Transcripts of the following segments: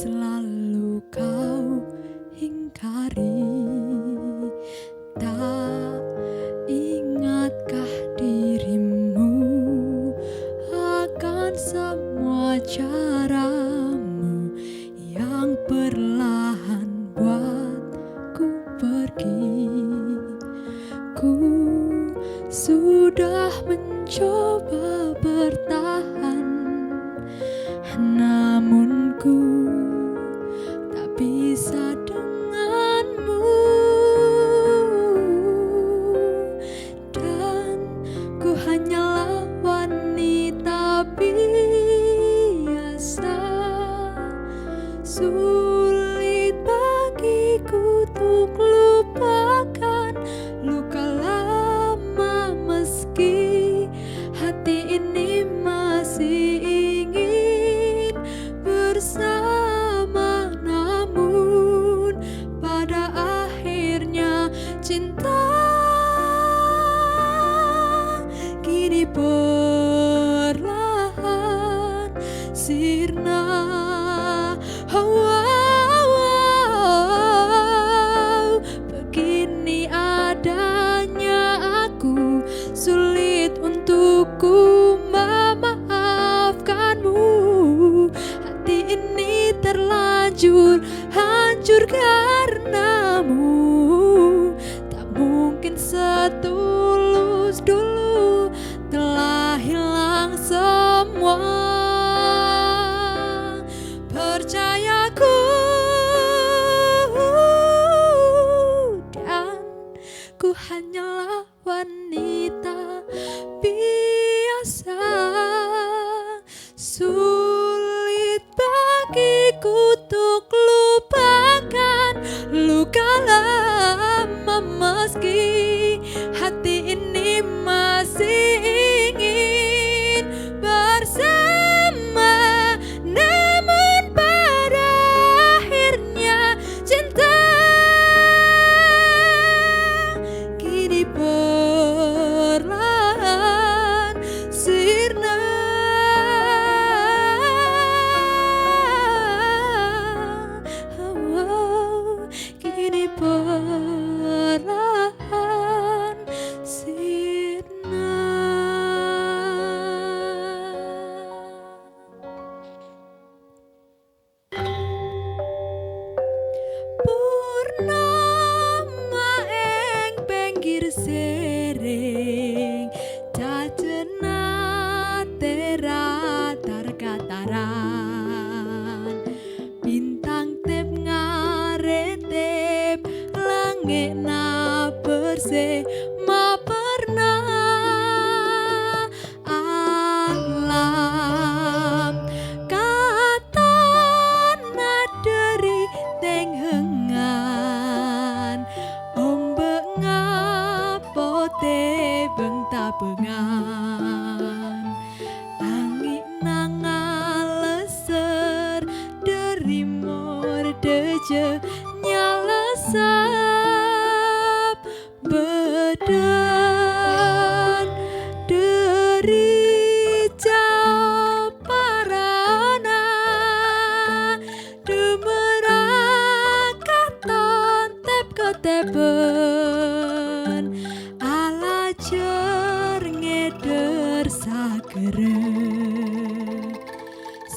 selalu kau ingkari. Tak ingatkah dirimu akan semua caramu yang perlahan buatku pergi. Ku sudah mencoba bertahan, namun ku tak bisa denganmu. Dan ku hanyalah wanita biasa. Sulit bagiku untuk lupakan luka lama, meski hati ini masih ingin bersama. Namun pada akhirnya cinta kini perlahan sirna. Begini adanya aku, sulit untukku memaafkanmu. Hati ini terlanjur hancur karenamu. Tak mungkin setulus dulu, telah hilang semua. Percayaku, dan ku hanyalah wanita biasa. Sulit bagiku untuk lupakan luka lama, meski hati ini masih ingin bersama. Namun pada akhirnya cinta kini perlahan sirna. Kini perlahan sirna. Purnama ing pinggir sering, cacena teratar kataran. Bintang tep ngaretep langit na bersih, ma pernah alam katon naderi teng hengan. Ombek ngapote beng tabengan, angin nang ngaleser dari mordeje nyalesap bedan dari japarana. Demerakaton tep koteben ala jer ngeder sagere.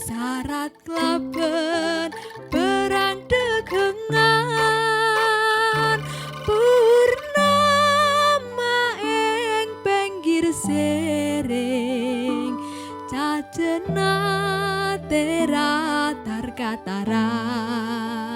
Sarat klaben perang degengan. Purnama ing pinggir sering, cacena teratar kataran.